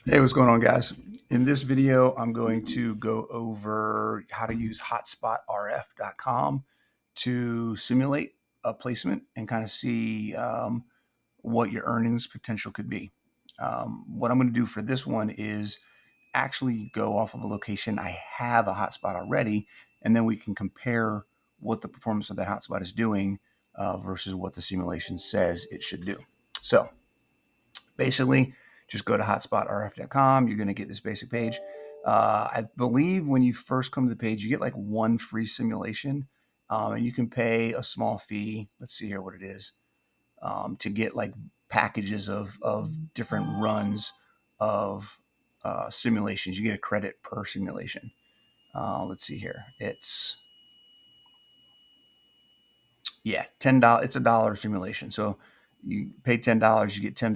Hey, what's going on, guys? In this video, I'm going to go over how to use HotspotRF.com to simulate a placement and kind of see what your earnings potential could be. What I'm going to do for this one is actually go off of a location I have a hotspot already, and then we can compare what the performance of that hotspot is doing versus what the simulation says it should do. So basically, just go to hotspotrf.com. You're going to get this basic page. I believe when you first come to the page, you get like one free simulation, and you can pay a small fee. Let's see here what it is to get like packages of different runs of simulations. You get a credit per simulation. Let's see here. It's $10. It's $1 simulation. So you pay $10, you get 10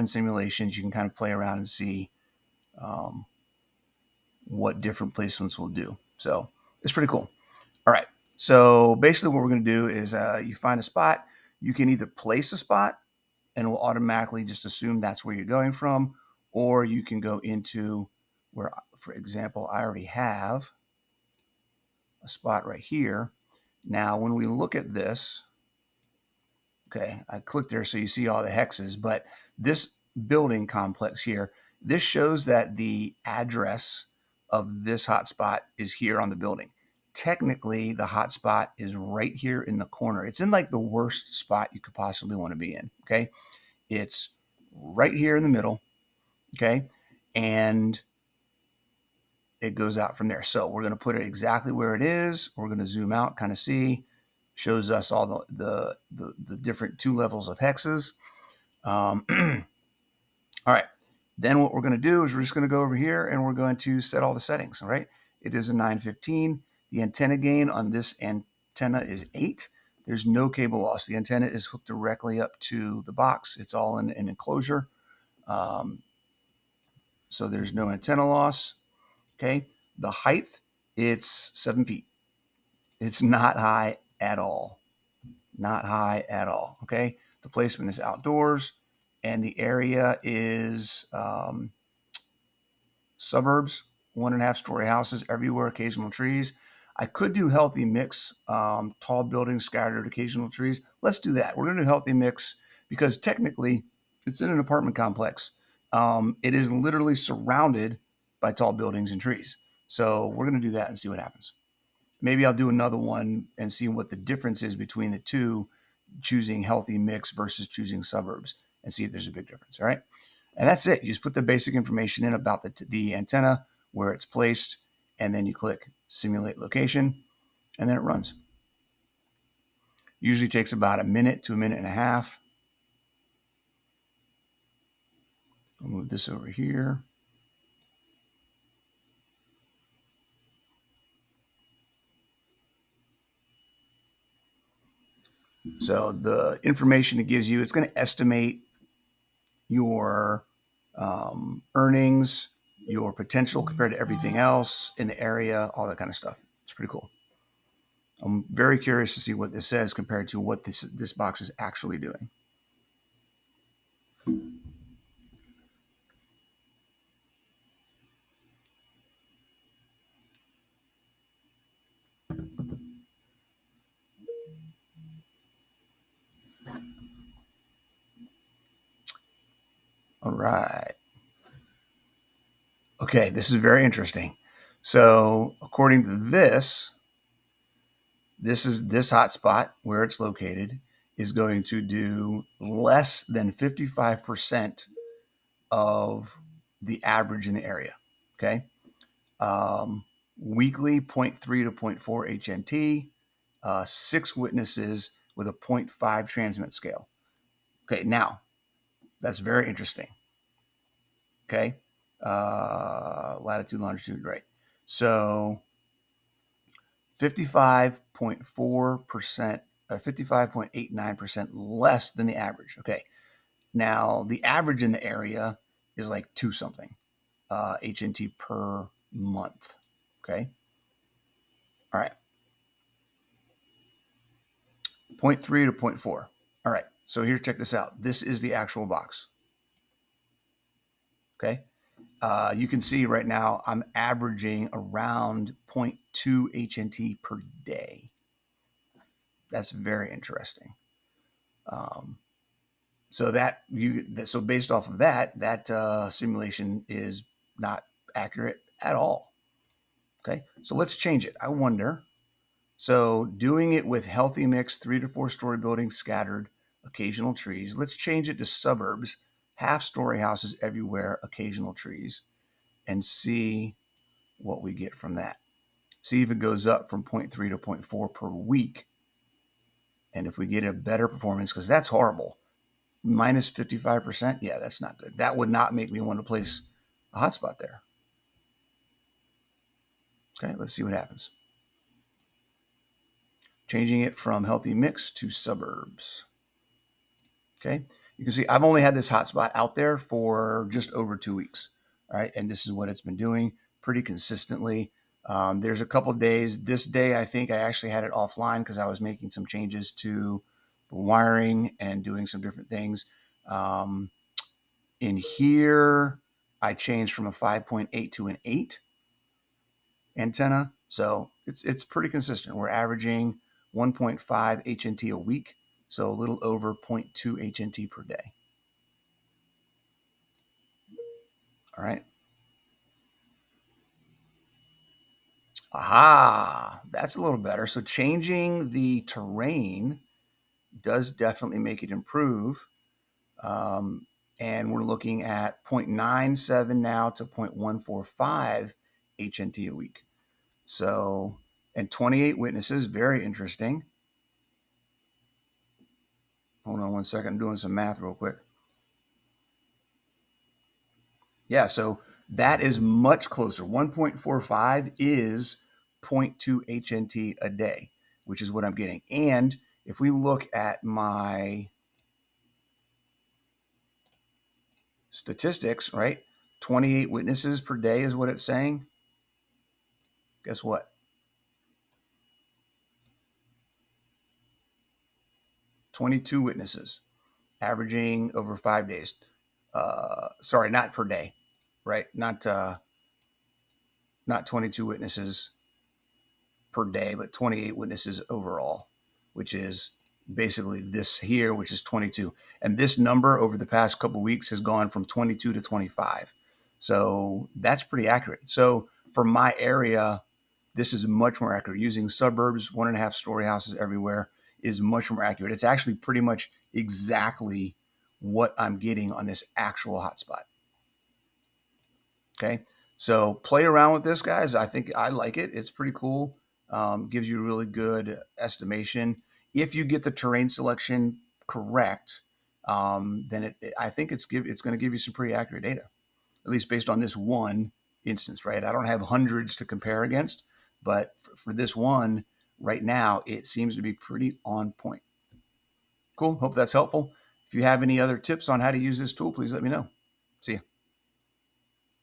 simulations. You can kind of play around and see um, what different placements will do. So it's pretty cool. All right. So basically, what we're going to do is you find a spot. You can either place a spot and it will automatically just assume that's where you're going from, or you can go into where, for example, I already have a spot right here. Now, when we look at this, okay, I clicked there so you see all the hexes, but this building complex here, this shows that the address of this hotspot is here on the building. Technically, the hotspot is right here in the corner. It's in like the worst spot you could possibly want to be in, okay? It's right here in the middle, okay? And it goes out from there. So we're going to put it exactly where it is. We're going to zoom out, kind of see, shows us all the different 2 levels of hexes. All right. Then what we're going to do is we're just going to go over here and we're going to set all the settings. All right. It is a 915. The antenna gain on this antenna is 8. There's no cable loss. The antenna is hooked directly up to the box. It's all in an enclosure. So there's no antenna loss. Okay. The height, it's 7 feet. It's not high at all. Not high at all. Okay. The placement is outdoors and the area is suburbs, 1.5-story houses everywhere, occasional trees. I could do healthy mix, tall buildings, scattered occasional trees. Let's do that. We're going to do healthy mix because technically it's in an apartment complex. It is literally surrounded by tall buildings and trees. So we're going to do that and see what happens. Maybe I'll do another one and see what the difference is between the two, choosing healthy mix versus choosing suburbs, and see if there's a big difference. All right. And that's it. You just put the basic information in about the antenna, where it's placed, and then you click simulate location, and then it runs. Usually takes about a minute to a minute and a half. I'll move this over here. So the information it gives you, it's going to estimate your earnings, your potential compared to everything else in the area, all that kind of stuff. It's pretty cool. I'm very curious to see what this says compared to what this box is actually doing. All right. Okay, this is very interesting. So according to this hotspot where it's located is going to do less than 55% of the average in the area. Okay. Weekly 0.3 to 0.4 HNT, 6 witnesses with a 0.5 transmit scale. Okay, now that's very interesting. Okay, latitude, longitude, right? So 55.4%, 55.89% less than the average. Okay, now the average in the area is like 2 something HNT per month. Okay, all right. 0.3 to 0.4. All right. So here, check this out. This is the actual box. Okay. You can see right now I'm averaging around 0.2 HNT per day. That's very interesting. So based off of that simulation is not accurate at all. Okay, so let's change it. I wonder. So doing it with healthy mix, 3 to 4 story buildings scattered, occasional trees. Let's change it to suburbs, half story houses everywhere, occasional trees, and see what we get from that. See if it goes up from 0.3 to 0.4 per week. And if we get a better performance, because that's horrible. Minus 55%, yeah, that's not good. That would not make me want to place a hotspot there. Okay, let's see what happens. Changing it from healthy mix to suburbs. Okay, you can see I've only had this hotspot out there for just over 2 weeks. All right, and this is what it's been doing pretty consistently. There's a couple days. This day, I think I actually had it offline because I was making some changes to the wiring and doing some different things. In here, I changed from a 5.8 to an 8 antenna. So it's pretty consistent. We're averaging 1.5 HNT a week, so a little over 0.2 HNT per day. All right. Aha, that's a little better. So changing the terrain does definitely make it improve. And we're looking at 0.97 now to 0.145 HNT a week. So, and 28 witnesses, very interesting. Hold on one second, I'm doing some math real quick. Yeah, so that is much closer. 1.45 is 0.2 HNT a day, which is what I'm getting. And if we look at my statistics, right? 28 witnesses per day is what it's saying. Guess what? 22 witnesses, averaging over 5 days. Sorry, not per day, right? Not 22 witnesses per day, but 28 witnesses overall, which is basically this here, which is 22. And this number over the past couple of weeks has gone from 22 to 25. So that's pretty accurate. So for my area, this is much more accurate. Using suburbs, 1.5 story houses everywhere is much more accurate. It's actually pretty much exactly what I'm getting on this actual hotspot. Okay. So play around with this, guys. I think I like it. It's pretty cool. Gives you a really good estimation. If you get the terrain selection correct, then I think it's going to give you some pretty accurate data, at least based on this one instance, right? I don't have hundreds to compare against, but for this one right now, it seems to be pretty on point. Cool. Hope that's helpful. If you have any other tips on how to use this tool, please let me know. See ya.